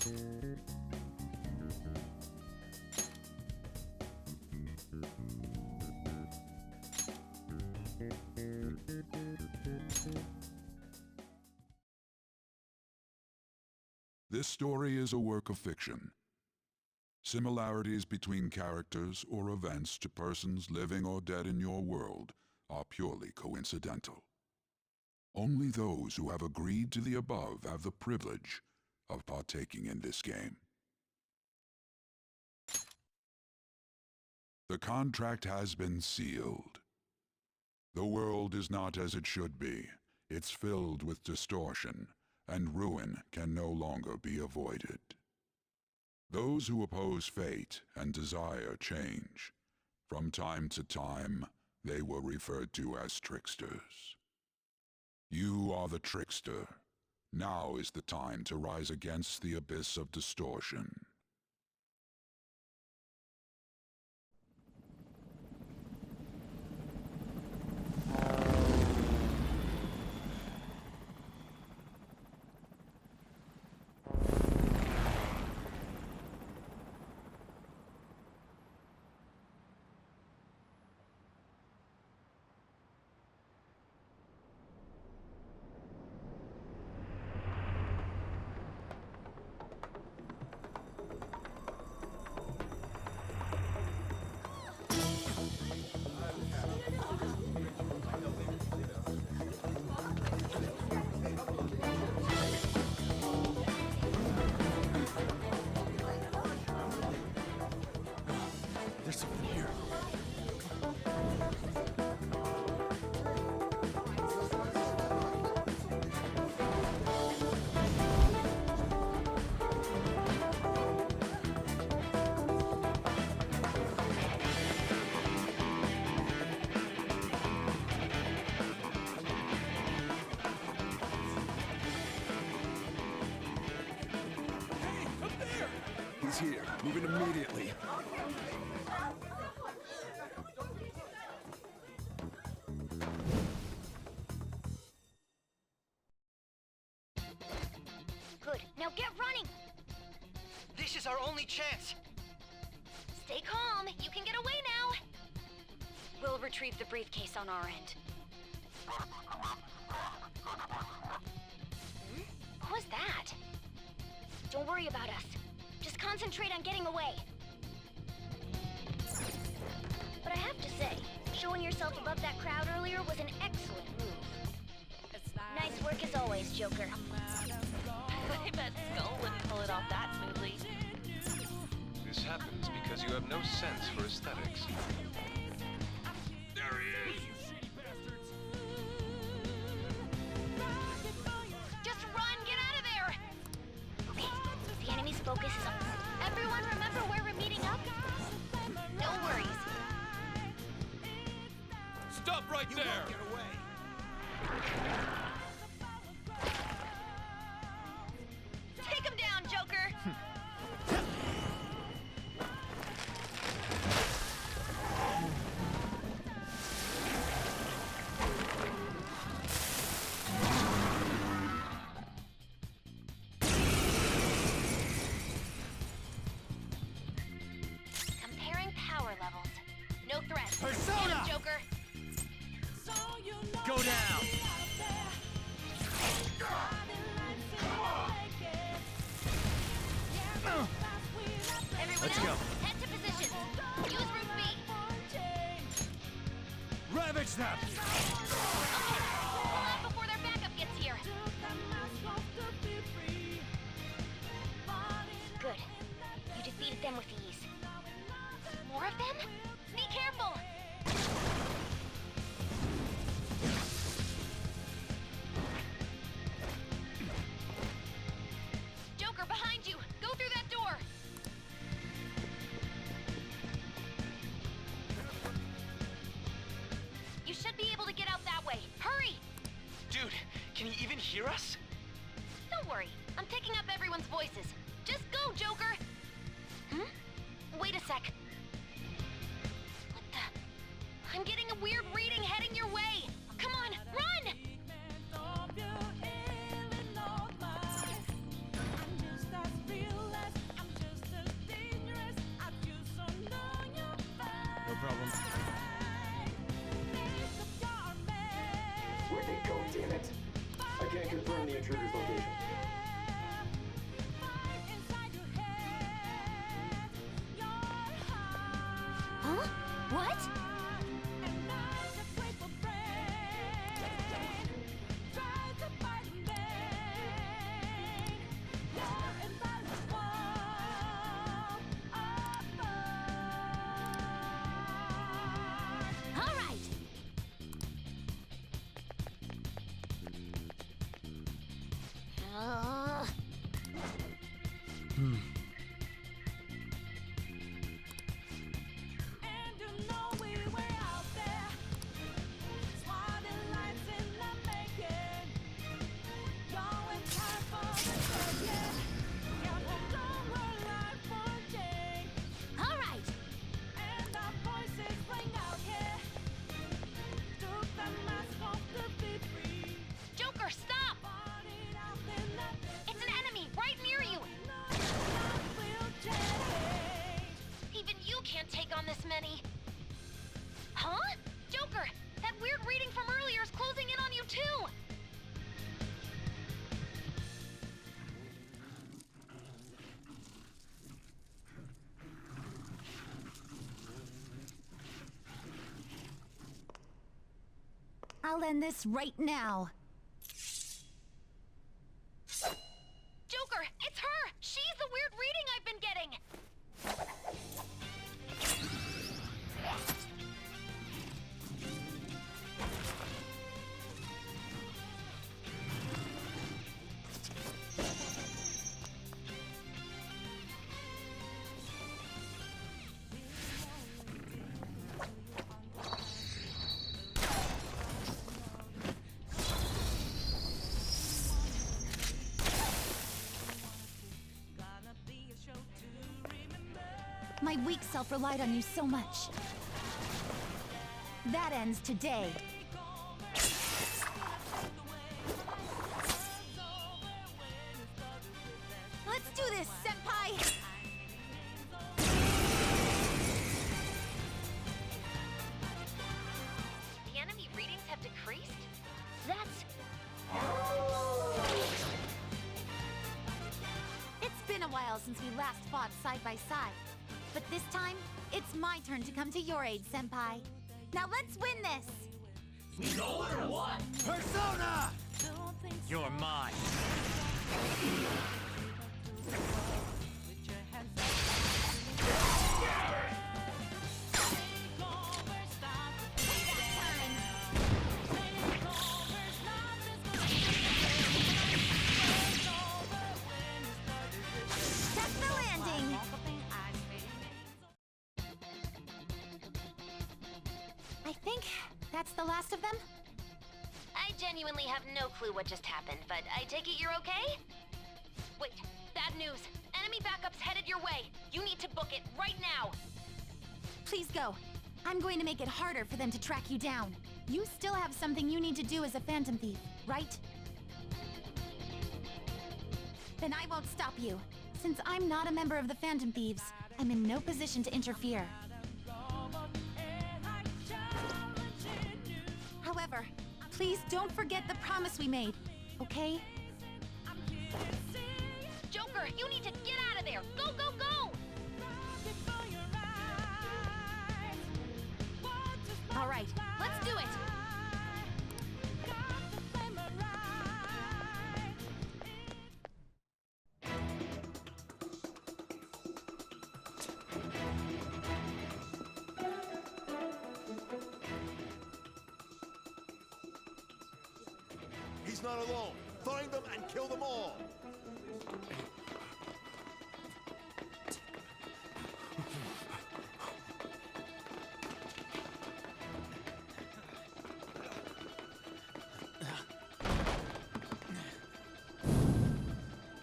This story is a work of fiction. Similarities between characters or events to persons living or dead in your world are purely coincidental. Only those who have agreed to the above have the privilege of partaking in this game. The contract has been sealed. The world is not as it should be. It's filled with distortion, and ruin can no longer be avoided. Those who oppose fate and desire change. From time to time, they were referred to as tricksters. You are the trickster. Now is the time to rise against the abyss of distortion. There's something here. Hey, up there! He's here. Moving immediately. Good. Now get running! This is our only chance! Stay calm. You can get away now. We'll retrieve the briefcase on our end. What was that? Don't worry about us. Just concentrate on getting away. But I have to say, showing yourself above that crowd earlier was an excellent move. Nice work as always, Joker. I bet Skull wouldn't pull it off that smoothly. This happens because you have no sense for aesthetics. There he is! Just run! Get out of there! Okay, the enemy's focus is on us. Everyone remember where we're meeting up? No worries. Stop right there! Get away! Take him down, Joker! Comparing power levels. No threat. Persona! Get him, Joker! Go down! Everyone Let's else, go. head to position. Use route B. Ravage them! Okay, pull out before their backup gets here. Good. You defeated them with ease. More of them? Be careful! Joker, behind you! Go through that door! You should be able to get out that way. Hurry! Dude, can he even hear us? Don't worry. I'm picking up everyone's voices. Just go, Joker! Wait a sec. What the? I'm getting a weird reading heading your way! Come on, run! Of your alien love life. I'm just as real What? All right. All right. Joker, stop! It's an enemy right near you! Even you can't take on this many. Huh? Joker, that weird reading from earlier is closing in on you too! I'll end this right now. Joker, it's her! She's the weird reading I've been getting! My weak self relied on you so much. That ends today. Let's do this, Senpai! The enemy readings have decreased? That's... It's been a while since we last fought side by side. But this time, it's my turn to come to your aid, Senpai. Now let's win this! Persona! You're mine. That's the landing! I think that's the last of them? I genuinely have no clue what just happened, but I take it you're okay? Wait, bad news. Enemy backup's headed your way. You need to book it right now. Please go. I'm going to make it harder for them to track you down. You still have something you need to do as a Phantom Thief, right? Then I won't stop you. Since I'm not a member of the Phantom Thieves, I'm in no position to interfere. However, please don't forget the promise we made, okay? Joker, you need to get out of there! Go, go, go! All right, let's do it! He's not alone. Find them and kill them all.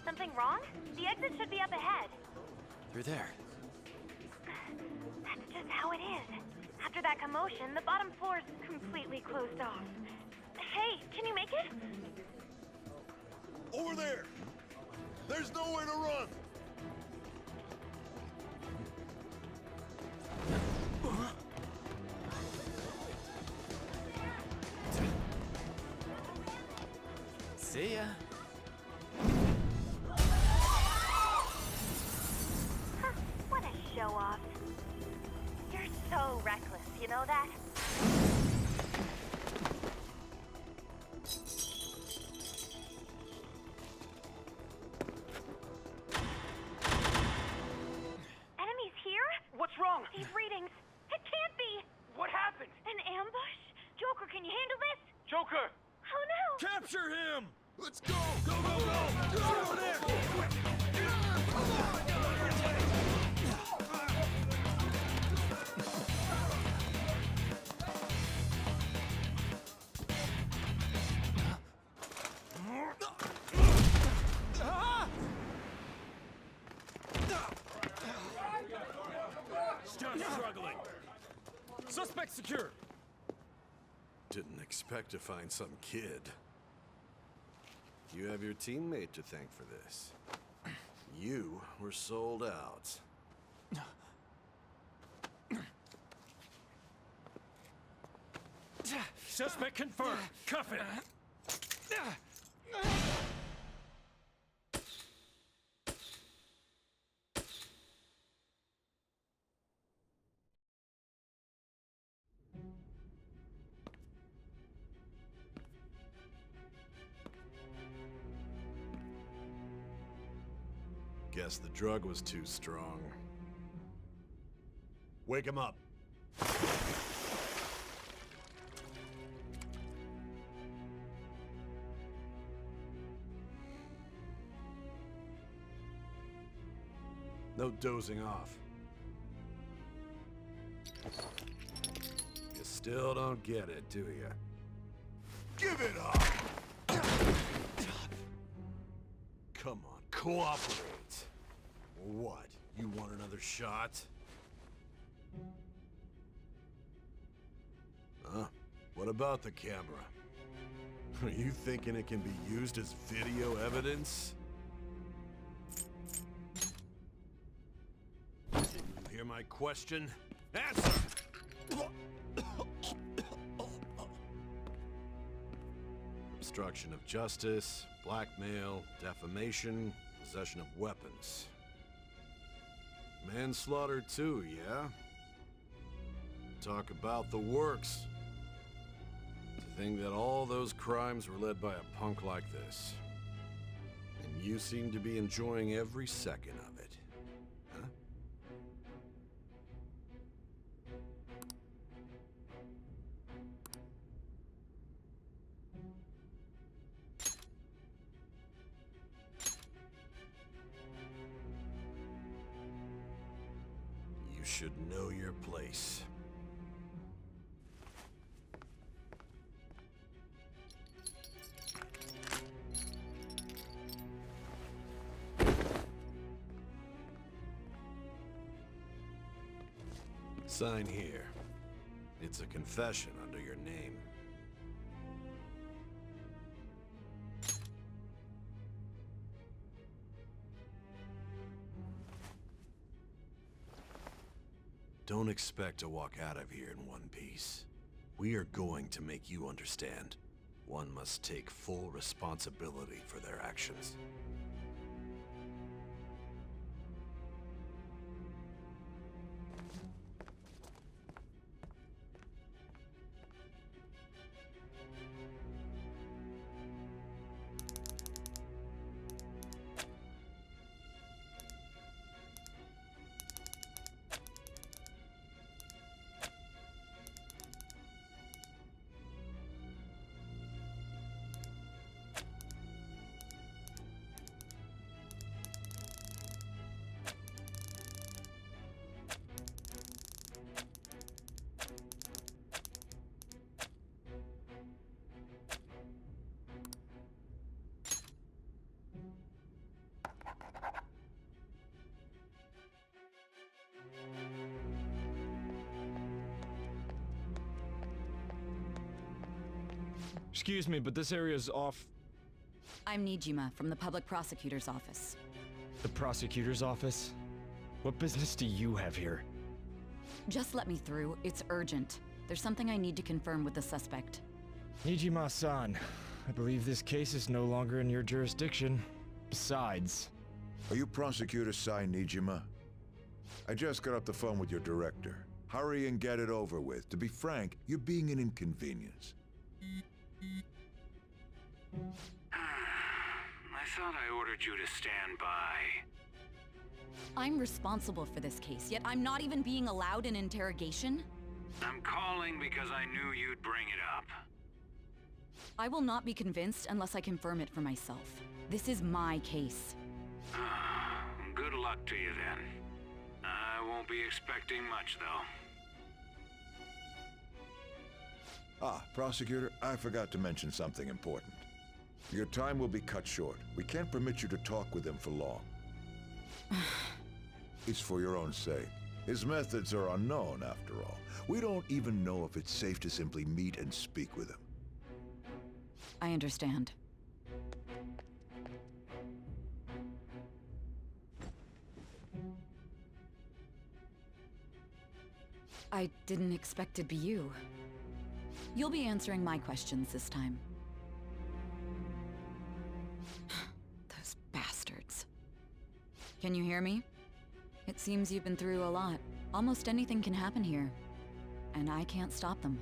Something wrong? The exit should be up ahead. Through there. That's just how it is. After that commotion, the bottom floor's completely closed off. Hey, can you make it? Over there. There's nowhere to run. See ya. Huh, what a show-off. You're so reckless. know that? Enemies here? What's wrong? These readings. It can't be! What happened? An ambush? Joker, can you handle this? Joker! Oh no! Capture him! Let's go! Go, go, go! Go over there! Stop struggling! Suspect secure! Didn't expect to find some kid. You have your teammate to thank for this. You were sold out. Suspect confirmed. Cuff it. Guess the drug was too strong. Wake him up. No dozing off. You still don't get it, do you? Give it up! Come on, cooperate. What? You want another shot? Huh? What about the camera? Are you thinking it can be used as video evidence? Didn't you hear my question? Answer! Obstruction of justice, blackmail, defamation, possession of weapons. Manslaughter too, yeah? Talk about the works. To think that all those crimes were led by a punk like this. And you seem to be enjoying every second of it. Huh? You should know your place. Sign here. It's a confession under your name. Don't expect to walk out of here in one piece. We are going to make you understand. One must take full responsibility for their actions. Excuse me, but this area's off. I'm Nijima from the Public Prosecutor's Office. The prosecutor's office? What business do you have here? Just let me through. It's urgent. There's something I need to confirm with the suspect. Nijima-san, I believe this case is no longer in your jurisdiction. Besides... Are you Prosecutor Sae Nijima? I just got off the phone with your director. Hurry and get it over with. To be frank, you're being an inconvenience. I thought I ordered you to stand by. I'm responsible for this case, yet I'm not even being allowed an interrogation? I'm calling because I knew you'd bring it up. I will not be convinced unless I confirm it for myself. This is my case. Good luck to you then. I won't be expecting much, though. Ah, Prosecutor, I forgot to mention something important. Your time will be cut short. We can't permit you to talk with him for long. It's for your own sake. His methods are unknown, after all. We don't even know if it's safe to simply meet and speak with him. I understand. I didn't expect it'd be you. You'll be answering my questions this time. Those bastards. Can you hear me? It seems you've been through a lot. Almost anything can happen here. And I can't stop them.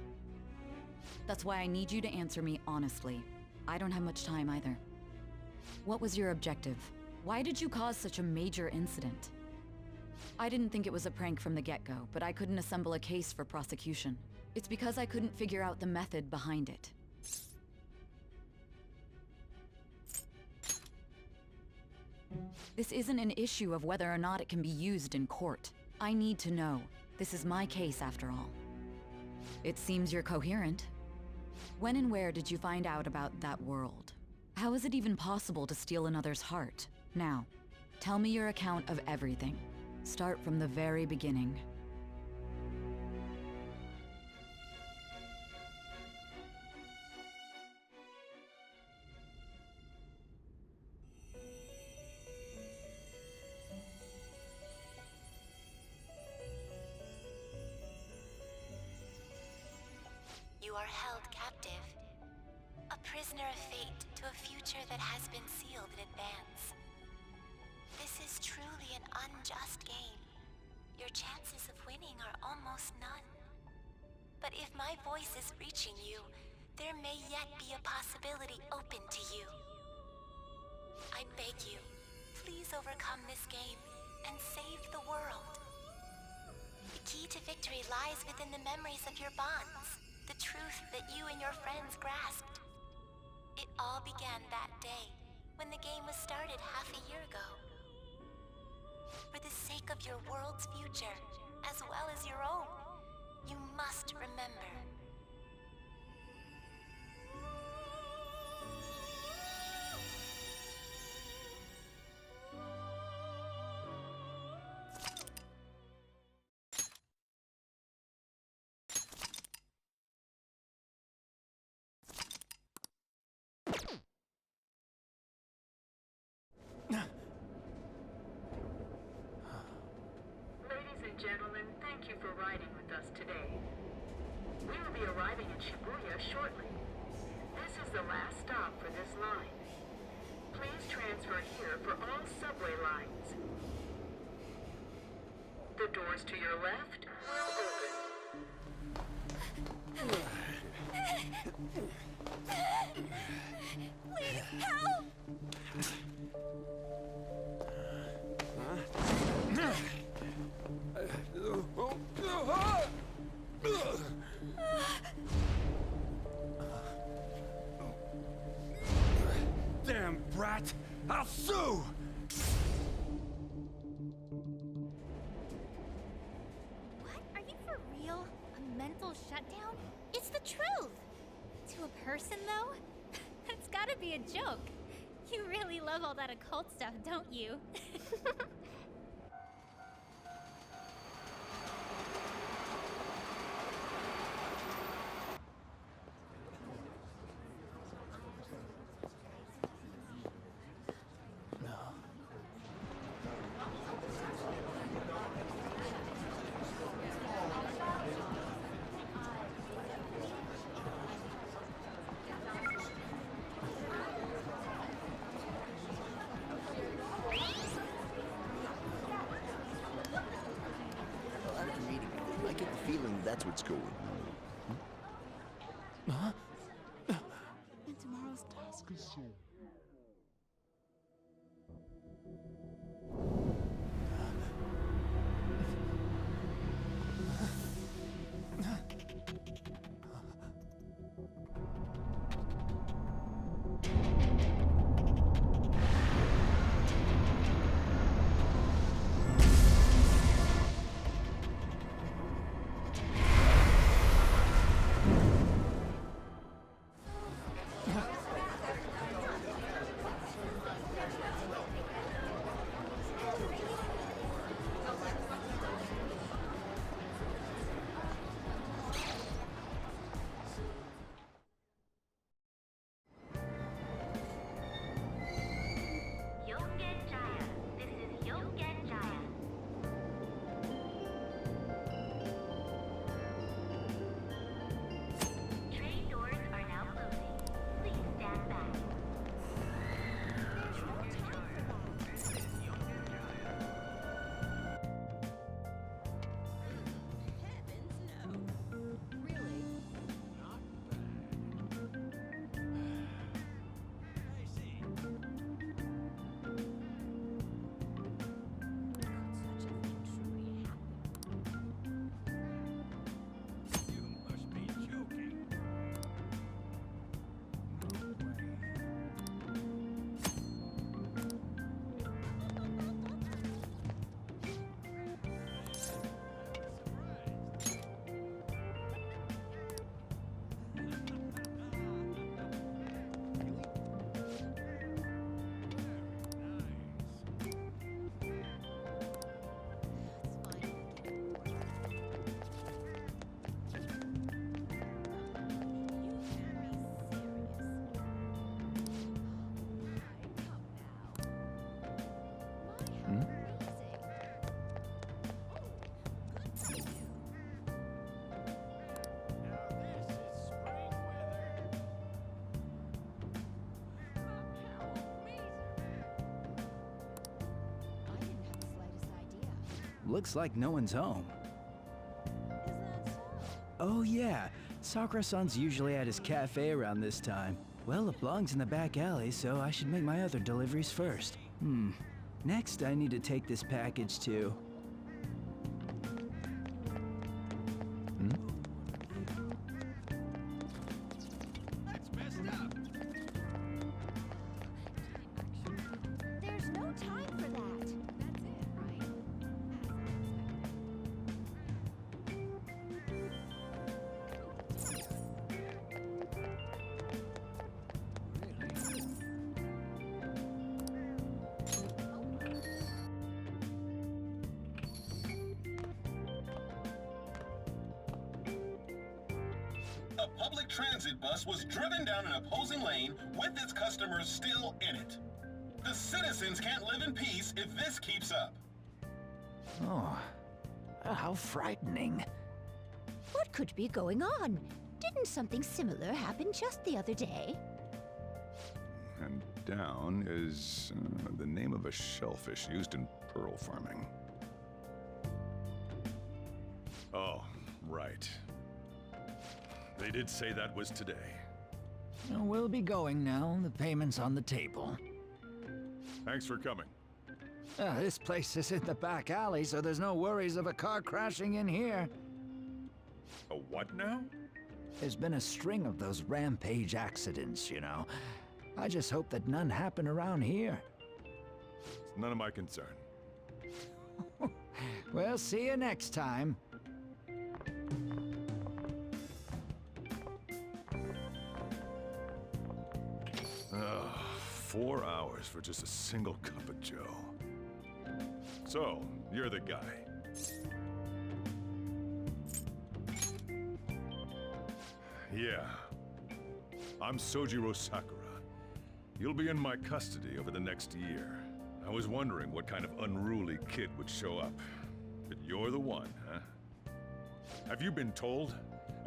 That's why I need you to answer me honestly. I don't have much time either. What was your objective? Why did you cause such a major incident? I didn't think it was a prank from the get-go, but I couldn't assemble a case for prosecution. It's because I couldn't figure out the method behind it. This isn't an issue of whether or not it can be used in court. I need to know. This is my case, after all. It seems you're coherent. When and where did you find out about that world? How is it even possible to steal another's heart? Now, tell me your account of everything. Start from the very beginning. You are held captive, a prisoner of fate to a future that has been sealed in advance. This is truly an unjust game. Your chances of winning are almost none. But if my voice is reaching you, there may yet be a possibility open to you. I beg you, please overcome this game and save the world. The key to victory lies within the memories of your bonds. The truth that you and your friends grasped. It all began that day, when the game was started half a year ago. For the sake of your world's future, as well as your own, you must remember. Gentlemen, thank you for riding with us today. We will be arriving in Shibuya shortly. This is the last stop for this line. Please transfer here for all subway lines. The doors to your left will open. Please help! Damn brat! I'll sue! What? Are you for real? A mental shutdown? It's the truth! To a person, though? That's gotta be a joke. You really love all that occult stuff, don't you? That's what's going on. Huh? And tomorrow's task is so... Looks like no one's home. Oh yeah, Sakura-san's usually at his cafe around this time. Well, it belongs in the back alley, so I should make my other deliveries first. Next, I need to take this package to... That's messed up. There's no time for that. That's it, right? A public transit bus was driven down an opposing lane with its customers still in it. The citizens can't live in peace if this keeps up. Oh, how frightening. What could be going on? Didn't something similar happen just the other day? And down is the name of a shellfish used in pearl farming. Oh, right. They did say that was today. We'll be going now. The payment's on the table. Thanks for coming. This place is in the back alley, so there's no worries of a car crashing in here. A what now? There's been a string of those rampage accidents, you know. I just hope that none happen around here. It's none of my concern. We'll see you next time. Ugh, 4 hours for just a single cup of joe. So, you're the guy. Yeah. I'm Sojiro Sakura. You'll be in my custody over the next year. I was wondering what kind of unruly kid would show up. But you're the one, huh? Have you been told?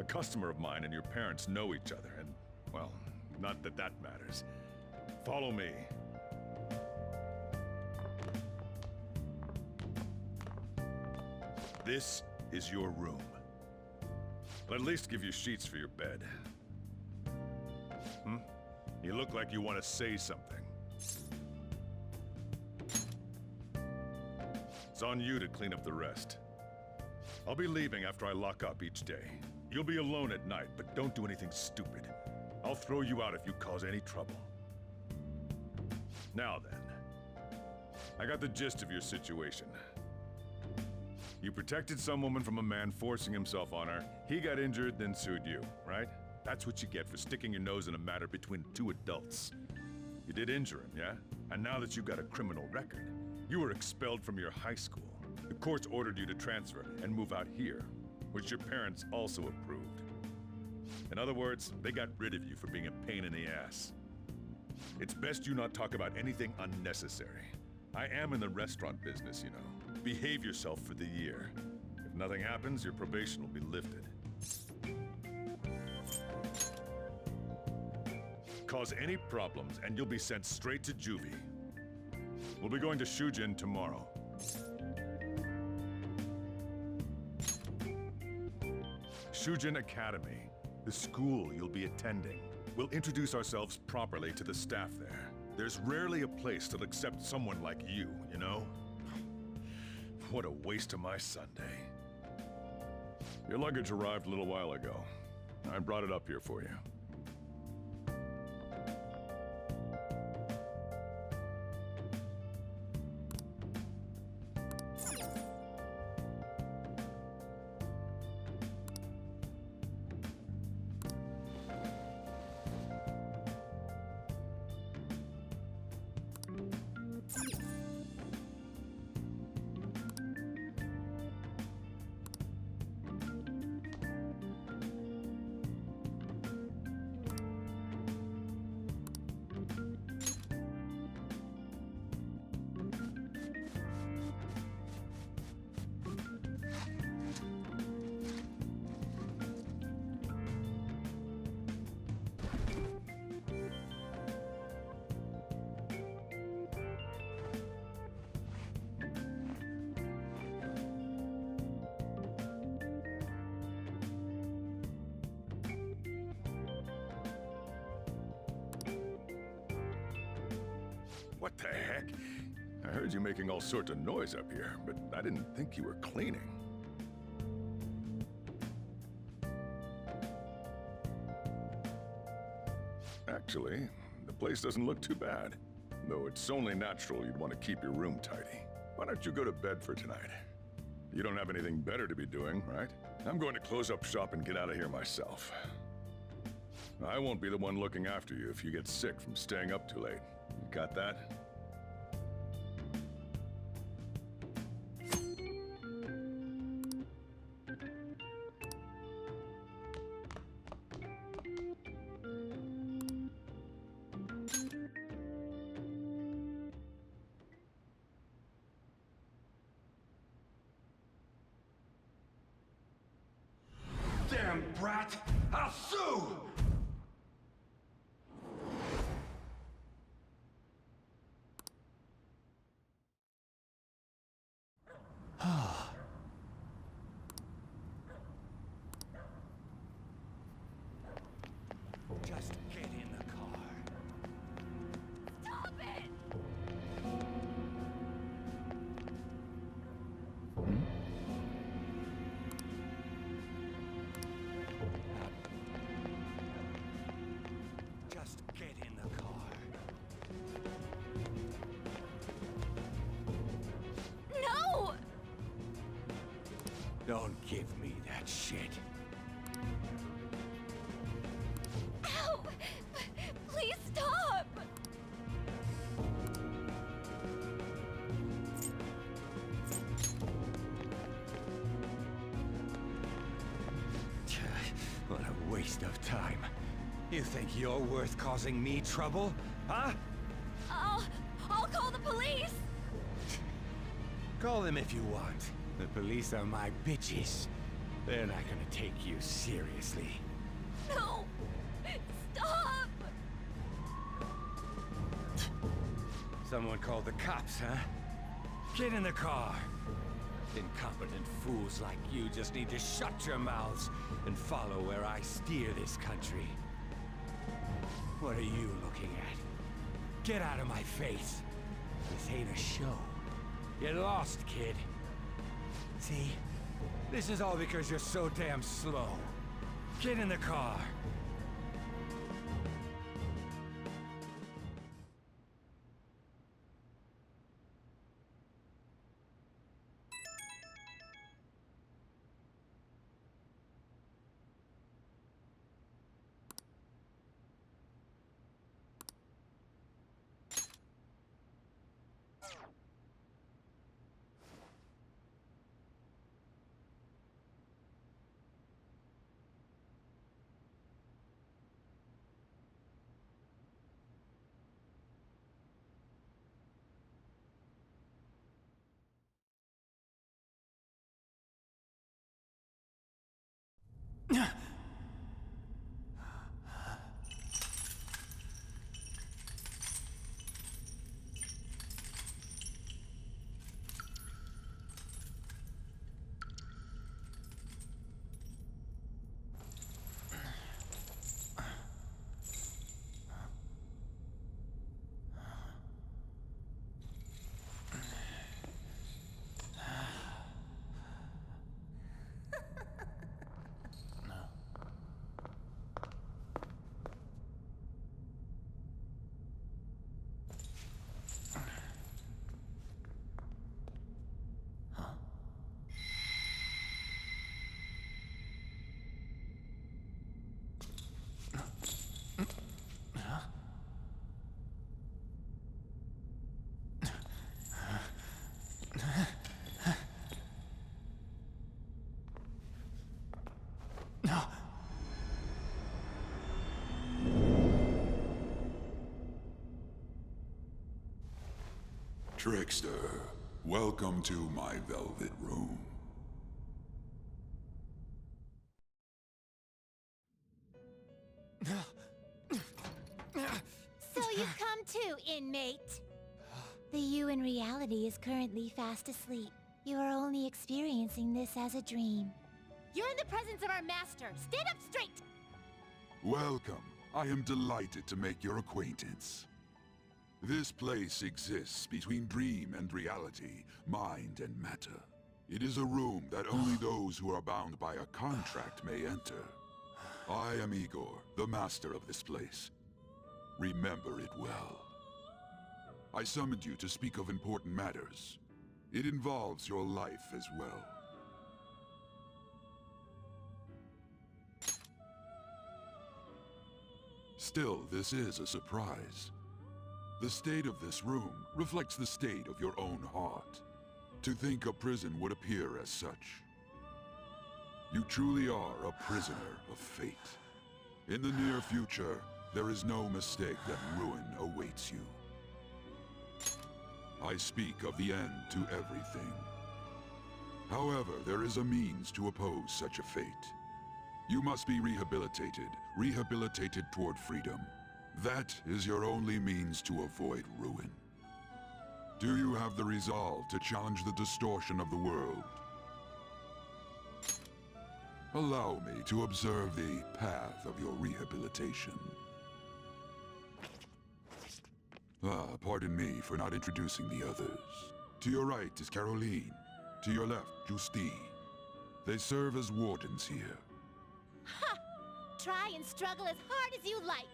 A customer of mine and your parents know each other, and, well, not that that matters. Follow me. This is your room. I'll at least give you sheets for your bed. You look like you want to say something. It's on you to clean up the rest. I'll be leaving after I lock up each day. You'll be alone at night, but don't do anything stupid. I'll throw you out if you cause any trouble. Now then, I got the gist of your situation. You protected some woman from a man forcing himself on her. He got injured, then sued you, right? That's what you get for sticking your nose in a matter between two adults. You did injure him, yeah? And now that you've got a criminal record, you were expelled from your high school. The courts ordered you to transfer and move out here, which your parents also approved. In other words, they got rid of you for being a pain in the ass. It's best you not talk about anything unnecessary. I am in the restaurant business, you know. Behave yourself for the year. If nothing happens, your probation will be lifted. Cause any problems, and you'll be sent straight to juvie. We'll be going to Shujin tomorrow. Shujin Academy, the school you'll be attending. We'll introduce ourselves properly to the staff there. There's rarely a place that'll accept someone like you, you know? What a waste of my Sunday. Your luggage arrived a little while ago. I brought it up here for you. What the heck? I heard you making all sorts of noise up here, but I didn't think you were cleaning. Actually, the place doesn't look too bad. Though it's only natural you'd want to keep your room tidy. Why don't you go to bed for tonight? You don't have anything better to be doing, right? I'm going to close up shop and get out of here myself. I won't be the one looking after you if you get sick from staying up too late. You got that? Damn brat! I'll sue! Just get in the car. Stop it! Just get in the car. No! Don't give me that shit. Ow! Please stop! What a waste of time. You think you're worth causing me trouble? Huh? I'll call the police! Call them if you want. The police are my bitches. They're not gonna take you seriously. No! Stop! Someone called the cops, huh? Get in the car. Incompetent fools like you just need to shut your mouths and follow where I steer this country. What are you looking at? Get out of my face. This ain't a show. Get lost, kid. See? This is all because you're so damn slow. Get in the car. Trickster, welcome to my velvet room. So you've come too, inmate. The you in reality is currently fast asleep. You are only experiencing this as a dream. You're in the presence of our master. Stand up straight! Welcome. I am delighted to make your acquaintance. This place exists between dream and reality, mind and matter. It is a room that only those who are bound by a contract may enter. I am Igor, the master of this place. Remember it well. I summoned you to speak of important matters. It involves your life as well. Still, this is a surprise. The state of this room reflects the state of your own heart. To think a prison would appear as such. You truly are a prisoner of fate. In the near future, there is no mistake that ruin awaits you. I speak of the end to everything. However, there is a means to oppose such a fate. You must be rehabilitated toward freedom. That is your only means to avoid ruin. Do you have the resolve to challenge the distortion of the world? Allow me to observe the path of your rehabilitation. Pardon me for not introducing the others. To your right is Caroline. To your left, Justine. They serve as wardens here. Ha! Try and struggle as hard as you like.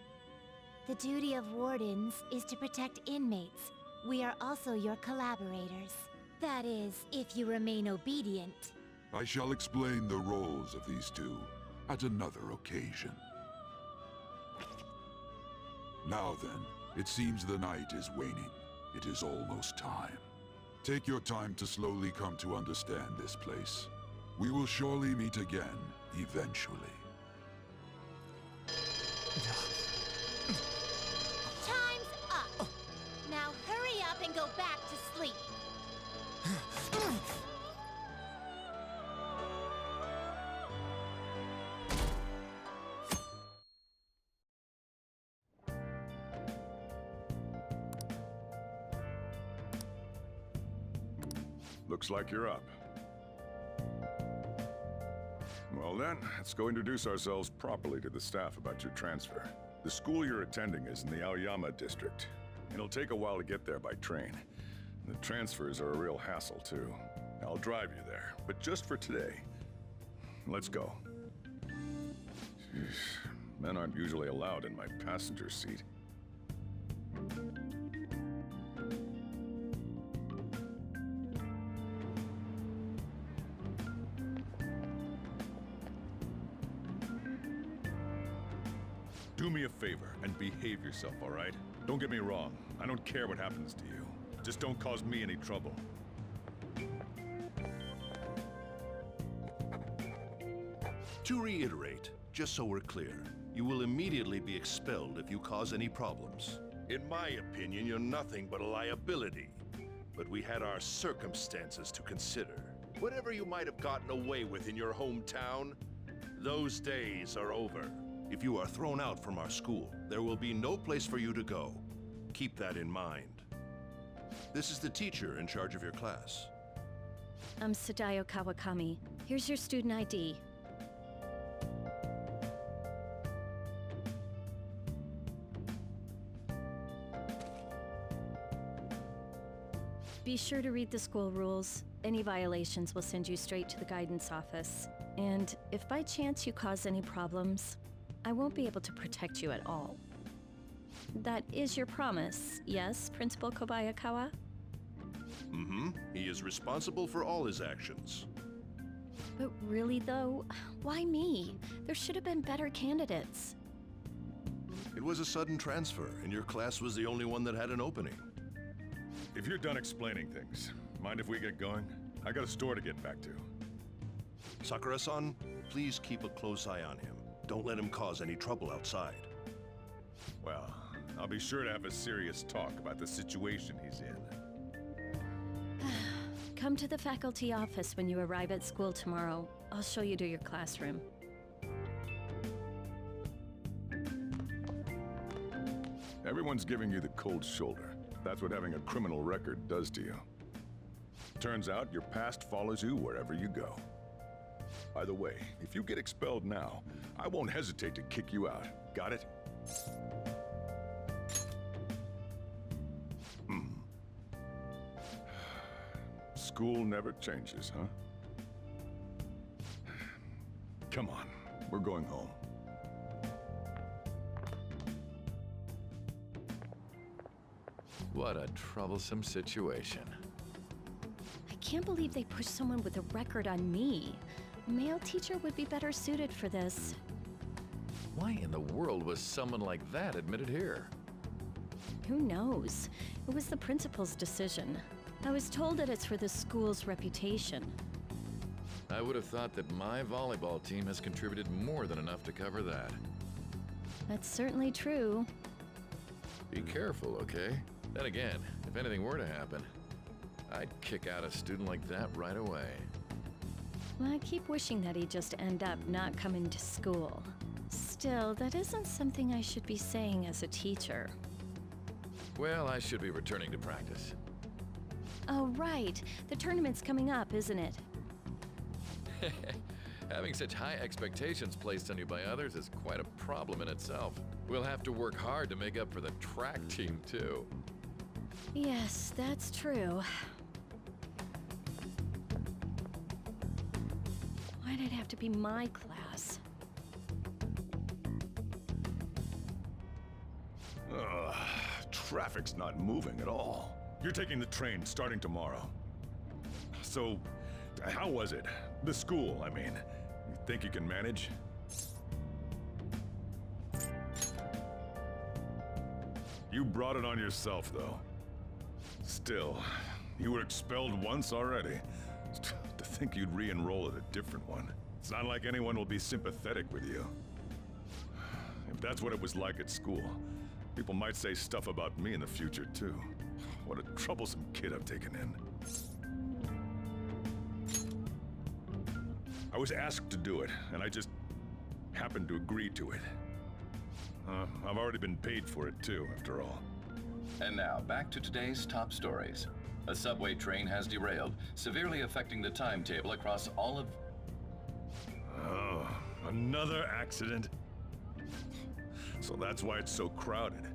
The duty of wardens is to protect inmates. We are also your collaborators. That is, if you remain obedient. I shall explain the roles of these two at another occasion. Now then, it seems the night is waning. It is almost time. Take your time to slowly come to understand this place. We will surely meet again, eventually. Time's up. Now hurry up and go back to sleep. Looks like you're up. Well then, let's go introduce ourselves properly to the staff about your transfer. The school you're attending is in the Aoyama district. It'll take a while to get there by train. The transfers are a real hassle, too. I'll drive you there, but just for today. Let's go. Jeez, men aren't usually allowed in my passenger seat. Do me a favor and behave yourself, all right? Don't get me wrong. I don't care what happens to you. Just don't cause me any trouble. To reiterate, just so we're clear, you will immediately be expelled if you cause any problems. In my opinion, you're nothing but a liability. But we had our circumstances to consider. Whatever you might have gotten away with in your hometown, those days are over. If you are thrown out from our school, there will be no place for you to go. Keep that in mind. This is the teacher in charge of your class. I'm Sadayo Kawakami. Here's your student ID. Be sure to read the school rules. Any violations will send you straight to the guidance office. And if by chance you cause any problems, I won't be able to protect you at all. That is your promise, yes, Principal Kobayakawa? Mm-hmm. He is responsible for all his actions. But really, though, why me? There should have been better candidates. It was a sudden transfer, and your class was the only one that had an opening. If you're done explaining things, mind if we get going? I got a store to get back to. Sakura-san, please keep a close eye on him. Don't let him cause any trouble outside. Well, I'll be sure to have a serious talk about the situation he's in. Come to the faculty office when you arrive at school tomorrow. I'll show you to your classroom. Everyone's giving you the cold shoulder. That's what having a criminal record does to you. Turns out your past follows you wherever you go. By the way, if you get expelled now, I won't hesitate to kick you out. Got it? School never changes, huh? Come on, we're going home. What a troublesome situation. I can't believe they pushed someone with a record on me. A male teacher would be better suited for this. Why in the world was someone like that admitted here? Who knows? It was the principal's decision. I was told that it's for the school's reputation. I would have thought that my volleyball team has contributed more than enough to cover that. That's certainly true. Be careful, okay? Then again, if anything were to happen, I'd kick out a student like that right away. Well, I keep wishing that he'd just end up not coming to school. Still, that isn't something I should be saying as a teacher. Well, I should be returning to practice. Oh, right. The tournament's coming up, isn't it? Having such high expectations placed on you by others is quite a problem in itself. We'll have to work hard to make up for the track team, too. Yes, that's true. Why'd it have to be my class? Ugh, traffic's not moving at all. You're taking the train starting tomorrow. So, how was it? The school, I mean. You think you can manage? You brought it on yourself, though. Still, you were expelled once already. To think you'd re-enroll at a different one. It's not like anyone will be sympathetic with you. If that's what it was like at school, people might say stuff about me in the future, too. What a troublesome kid I've taken in. I was asked to do it, and I just happened to agree to it. I've already been paid for it, too, after all. And now, back to today's top stories. A subway train has derailed, severely affecting the timetable across all of... Oh, another accident? So that's why it's so crowded.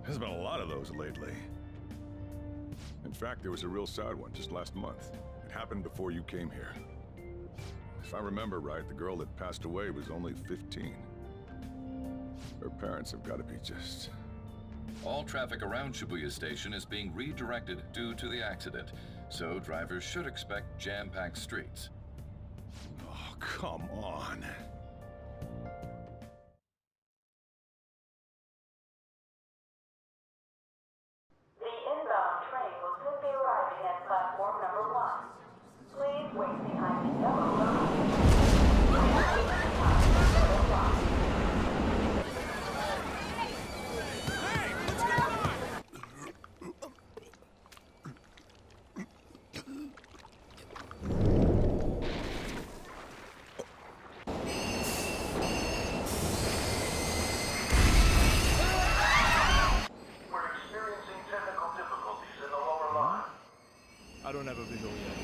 There's been a lot of those lately. In fact, there was a real sad one just last month. It happened before you came here. If I remember right, the girl that passed away was only 15. Her parents have got to be just... All traffic around Shibuya Station is being redirected due to the accident, so drivers should expect jam-packed streets. Oh, come on. The inbound train will soon be arriving at platform number 1. Please wait behind the yellow line. I don't have a visual yet.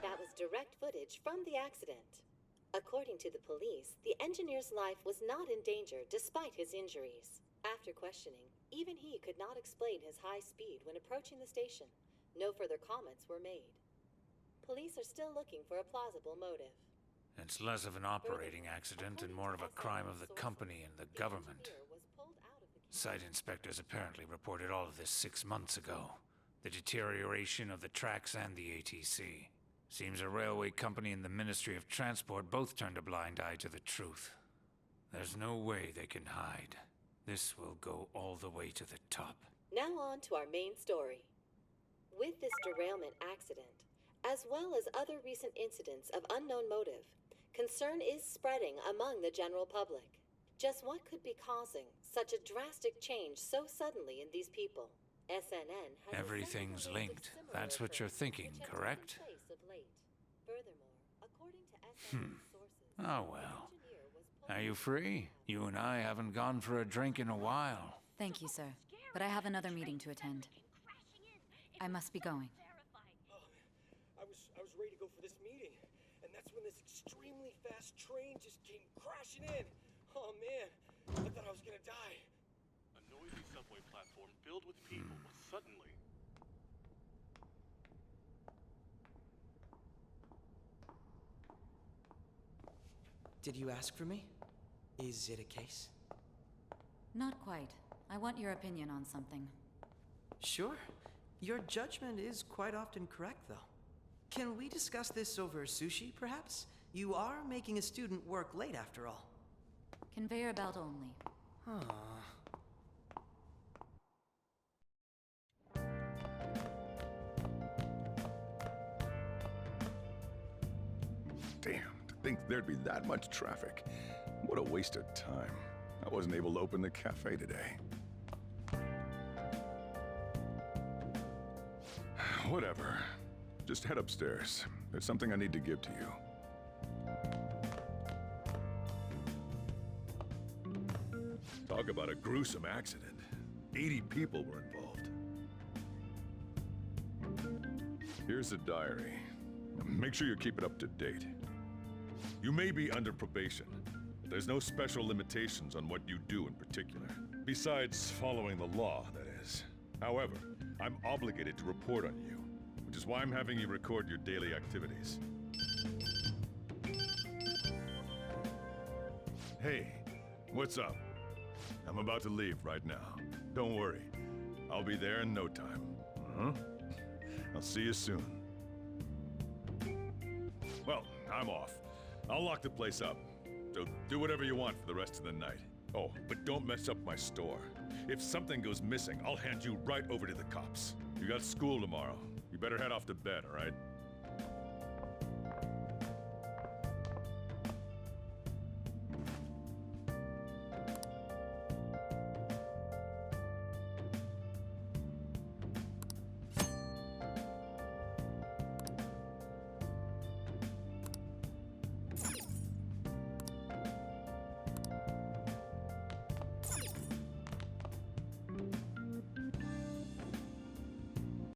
That was direct footage from the accident. According to the police, the engineer's life was not in danger despite his injuries. After questioning, even he could not explain his high speed when approaching the station. No further comments were made. Police are still looking for a plausible motive. It's less of an operating accident and more of a crime of the company and the government. Site inspectors apparently reported all of this 6 months ago. The deterioration of the tracks and the ATC. Seems a railway company and the Ministry of Transport both turned a blind eye to the truth. There's no way they can hide. This will go all the way to the top. Now on to our main story. With this derailment accident, as well as other recent incidents of unknown motive, concern is spreading among the general public. Just what could be causing such a drastic change so suddenly in these people? SNN has Everything's linked. That's what you're thinking, correct? Furthermore, according to SNN sources, Oh well. Are you free? You and I haven't gone for a drink in a while. Thank you, sir. But I have another meeting to attend. I must be going. I was ready to go for this meeting, and that's when this extremely fast train just came crashing in. Oh man, I thought I was gonna die. A noisy subway platform filled with people was suddenly... Did you ask for me? Is it a case? Not quite. I want your opinion on something. Sure. Your judgment is quite often correct, though. Can we discuss this over sushi, perhaps? You are making a student work late, after all. Conveyor belt only. Damn, to think there'd be that much traffic. What a waste of time. I wasn't able to open the cafe today. Whatever. Just head upstairs. There's something I need to give to you. Talk about a gruesome accident. 80 people were involved. Here's the diary. Make sure you keep it up to date. You may be under probation. There's no special limitations on what you do in particular. Besides following the law, that is. However, I'm obligated to report on you, which is why I'm having you record your daily activities. Hey, what's up? I'm about to leave right now. Don't worry. I'll be there in no time. I'll see you soon. Well, I'm off. I'll lock the place up. So do whatever you want for the rest of the night. Oh, but don't mess up my store. If something goes missing, I'll hand you right over to the cops. You got school tomorrow. You better head off to bed, all right?